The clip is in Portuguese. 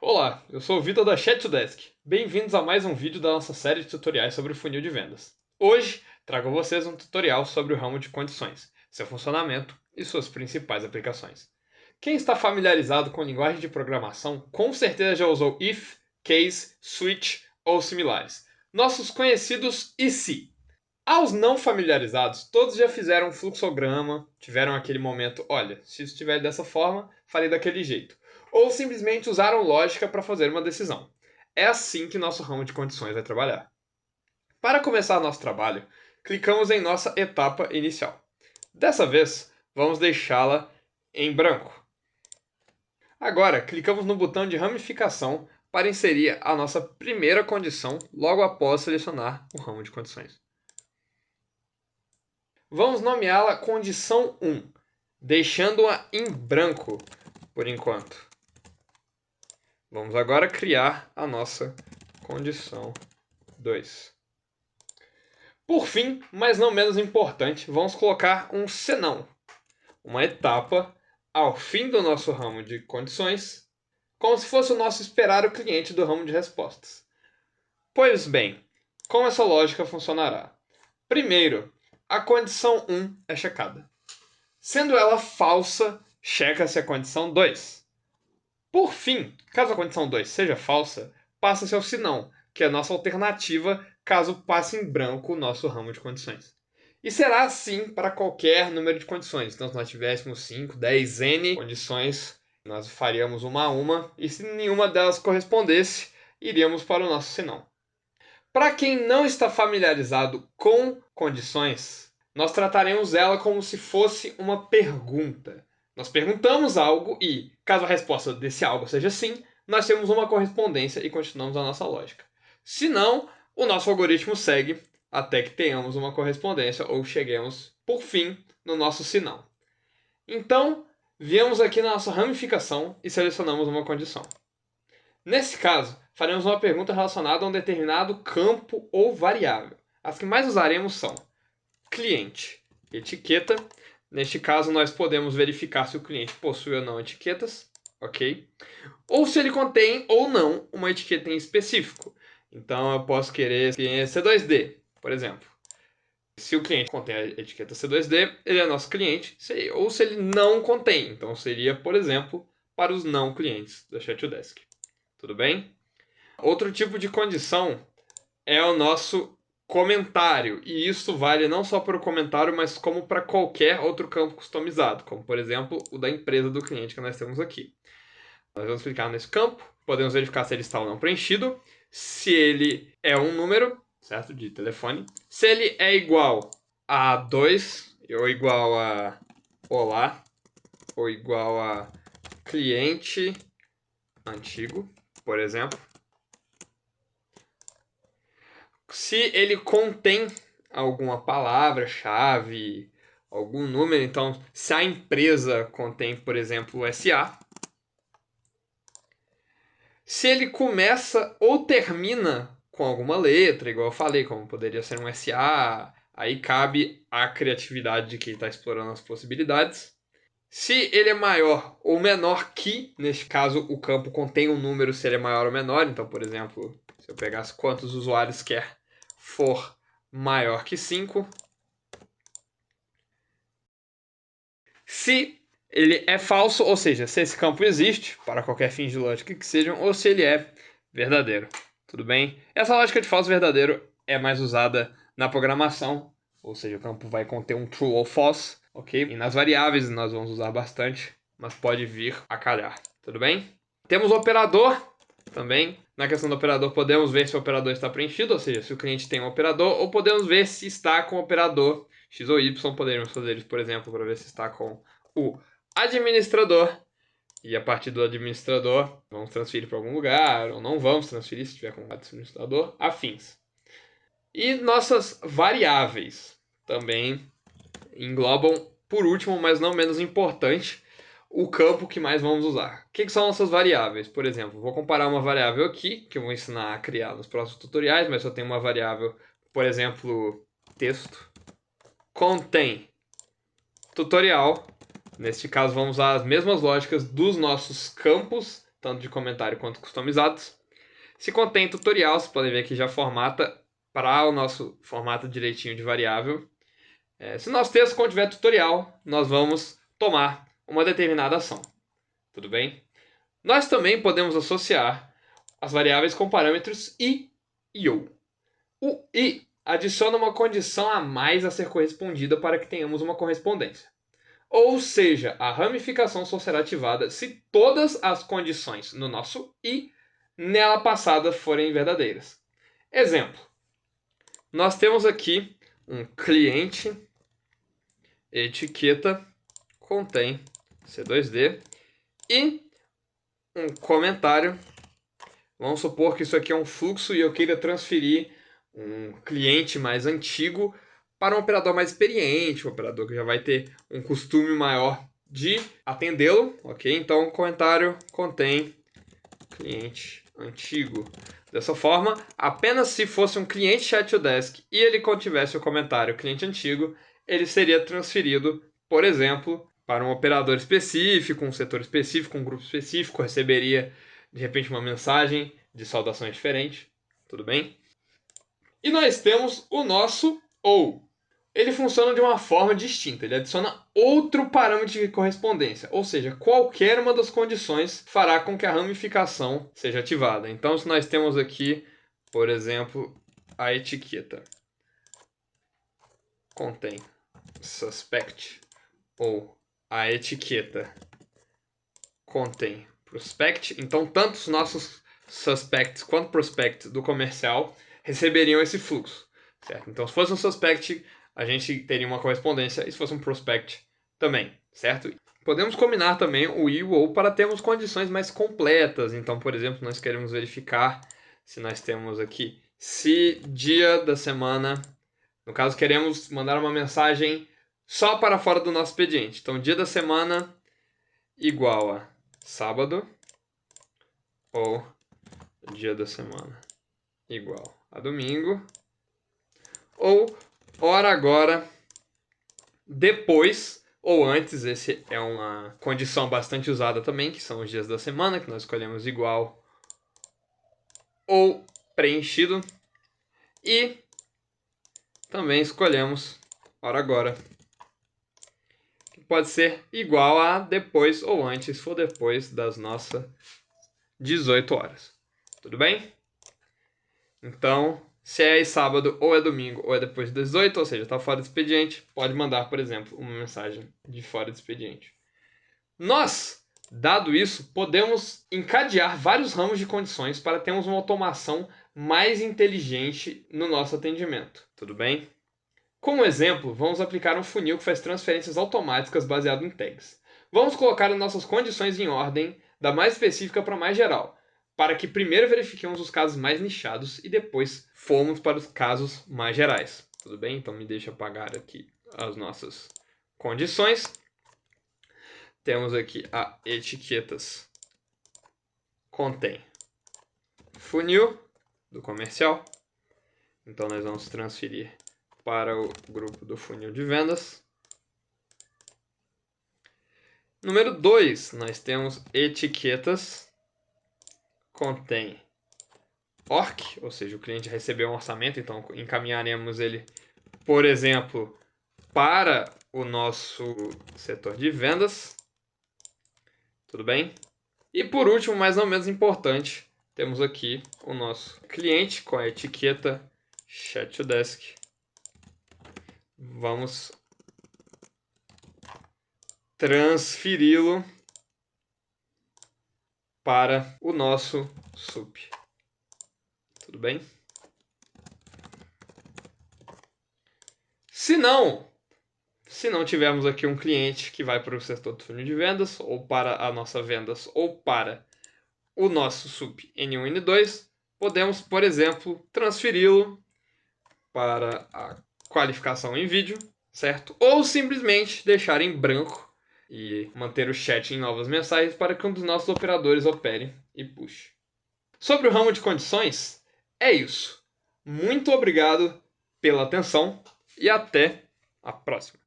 Olá, eu sou o Vitor da Chat2Desk. Bem-vindos a mais um vídeo da nossa série de tutoriais sobre o funil de vendas. Hoje, trago a vocês um tutorial sobre o ramo de condições, seu funcionamento e suas principais aplicações. Quem está familiarizado com linguagem de programação, com certeza já usou if, case, switch ou similares. Nossos conhecidos e se. Aos não familiarizados, todos já fizeram um fluxograma, tiveram aquele momento, olha, se isso estiver dessa forma, farei daquele jeito. Ou simplesmente usaram lógica para fazer uma decisão. É assim que nosso ramo de condições vai trabalhar. Para começar nosso trabalho, clicamos em nossa etapa inicial. Dessa vez, vamos deixá-la em branco. Agora, clicamos no botão de ramificação para inserir a nossa primeira condição logo após selecionar o ramo de condições. Vamos nomeá-la condição 1, deixando-a em branco por enquanto. Vamos agora criar a nossa condição 2. Por fim, mas não menos importante, vamos colocar um senão, uma etapa ao fim do nosso ramo de condições, como se fosse o nosso esperar o cliente do ramo de respostas. Pois bem, como essa lógica funcionará? Primeiro, a condição 1 é checada. Sendo ela falsa, checa-se a condição 2. Por fim, caso a condição 2 seja falsa, passa-se ao senão, que é a nossa alternativa caso passe em branco o nosso ramo de condições. E será assim para qualquer número de condições. Então, se nós tivéssemos 5, 10, N condições, nós faríamos uma a uma, e se nenhuma delas correspondesse, iríamos para o nosso senão. Para quem não está familiarizado com condições, nós trataremos ela como se fosse uma pergunta. Nós perguntamos algo e, caso a resposta desse algo seja sim, nós temos uma correspondência e continuamos a nossa lógica. Se não, o nosso algoritmo segue até que tenhamos uma correspondência ou cheguemos, por fim, no nosso sinão. Então, viemos aqui na nossa ramificação e selecionamos uma condição. Nesse caso, faremos uma pergunta relacionada a um determinado campo ou variável. As que mais usaremos são cliente, etiqueta. Neste caso, nós podemos verificar se o cliente possui ou não etiquetas, ok? Ou se ele contém ou não uma etiqueta em específico. Então, eu posso querer C2D, por exemplo. Se o cliente contém a etiqueta C2D, ele é nosso cliente. Ou se ele não contém, então seria, por exemplo, para os não clientes da Chat2Desk. Tudo bem? Outro tipo de condição é o nosso comentário, e isso vale não só para o comentário, mas como para qualquer outro campo customizado, como por exemplo o da empresa do cliente que nós temos aqui. Nós vamos clicar nesse campo, podemos verificar se ele está ou não preenchido, se ele é um número, certo, de telefone, se ele é igual a 2, ou igual a olá, ou igual a cliente antigo, por exemplo. Se ele contém alguma palavra-chave, algum número, então se a empresa contém, por exemplo, o SA, se ele começa ou termina com alguma letra, igual eu falei, como poderia ser um SA, aí cabe a criatividade de quem está explorando as possibilidades. Se ele é maior ou menor que, neste caso, o campo contém um número, se ele é maior ou menor, então, por exemplo, se eu pegasse quantos usuários quer for maior que 5. Se ele é falso, ou seja, se esse campo existe, para qualquer fim de lógica que sejam, ou se ele é verdadeiro. Tudo bem? Essa lógica de falso e verdadeiro é mais usada na programação, ou seja, o campo vai conter um true ou false, ok? E nas variáveis nós vamos usar bastante, mas pode vir a calhar. Tudo bem? Temos o operador também. Na questão do operador, podemos ver se o operador está preenchido, ou seja, se o cliente tem um operador, ou podemos ver se está com o operador X ou Y. Poderíamos fazer isso, por exemplo, para ver se está com o administrador. E a partir do administrador, vamos transferir para algum lugar, ou não vamos transferir se tiver com o administrador, afins. E nossas variáveis também englobam, por último, mas não menos importante, o campo que mais vamos usar. O que são nossas variáveis? Por exemplo, vou comparar uma variável aqui, que eu vou ensinar a criar nos próximos tutoriais, mas eu tenho uma variável, por exemplo, texto, contém tutorial. Neste caso, vamos usar as mesmas lógicas dos nossos campos tanto de comentário quanto customizados. Se contém tutorial, vocês podem ver que já formata para o nosso formato direitinho de variável. Se o nosso texto contiver tutorial, nós vamos tomar uma determinada ação. Tudo bem? Nós também podemos associar as variáveis com parâmetros i e ou. O i adiciona uma condição a mais a ser correspondida para que tenhamos uma correspondência. Ou seja, a ramificação só será ativada se todas as condições no nosso i nela passada forem verdadeiras. Exemplo. Nós temos aqui um cliente etiqueta contém C2D e um comentário. Vamos supor que isso aqui é um fluxo e eu queira transferir um cliente mais antigo para um operador mais experiente, um operador que já vai ter um costume maior de atendê-lo, ok? Então o comentário contém cliente antigo. Dessa forma, apenas se fosse um cliente Chat2Desk e ele contivesse o comentário cliente antigo, ele seria transferido, por exemplo, para um operador específico, um setor específico, um grupo específico, receberia de repente uma mensagem de saudações diferente, tudo bem? E nós temos o nosso ou. Ele funciona de uma forma distinta, ele adiciona outro parâmetro de correspondência, ou seja, qualquer uma das condições fará com que a ramificação seja ativada. Então, se nós temos aqui, por exemplo, a etiqueta contém suspect ou a etiqueta contém prospect, então tanto os nossos suspects quanto prospect do comercial receberiam esse fluxo, certo? Então, se fosse um suspect, a gente teria uma correspondência, e se fosse um prospect, também, certo? Podemos combinar também o i e o ou para termos condições mais completas. Então, por exemplo, nós queremos verificar se nós temos aqui se dia da semana, no caso, queremos mandar uma mensagem só para fora do nosso expediente. Então, dia da semana igual a sábado ou dia da semana igual a domingo ou hora agora depois ou antes. Esse é uma condição bastante usada também, que são os dias da semana, que nós escolhemos igual ou preenchido, e também escolhemos hora agora, que pode ser igual a depois ou antes, se for depois das nossas 18 horas. Tudo bem? Então, se é sábado, ou é domingo, ou é depois das 18, ou seja, está fora do expediente, pode mandar, por exemplo, uma mensagem de fora do expediente. Nós, dado isso, podemos encadear vários ramos de condições para termos uma automação mais inteligente no nosso atendimento. Tudo bem? Como exemplo, vamos aplicar um funil que faz transferências automáticas baseado em tags. Vamos colocar as nossas condições em ordem, da mais específica para a mais geral, para que primeiro verifiquemos os casos mais nichados e depois formos para os casos mais gerais. Tudo bem? Então me deixa apagar aqui as nossas condições. Temos aqui a etiquetas contém funil do comercial. Então nós vamos transferir para o grupo do funil de vendas. Número 2, nós temos etiquetas contém orc, ou seja, o cliente recebeu um orçamento, então encaminharemos ele, por exemplo, para o nosso setor de vendas. Tudo bem? E por último, mas não menos importante, temos aqui o nosso cliente com a etiqueta Chat2Desk. Vamos transferi-lo para o nosso SUP. Tudo bem? Se não tivermos aqui um cliente que vai para o setor do funil de vendas, ou para a nossa vendas, ou para o nosso SUP N1 e N2, podemos, por exemplo, transferi-lo para a qualificação em vídeo, certo? Ou simplesmente deixar em branco e manter o chat em novas mensagens para que um dos nossos operadores opere e puxe. Sobre o ramo de condições, é isso. Muito obrigado pela atenção e até a próxima.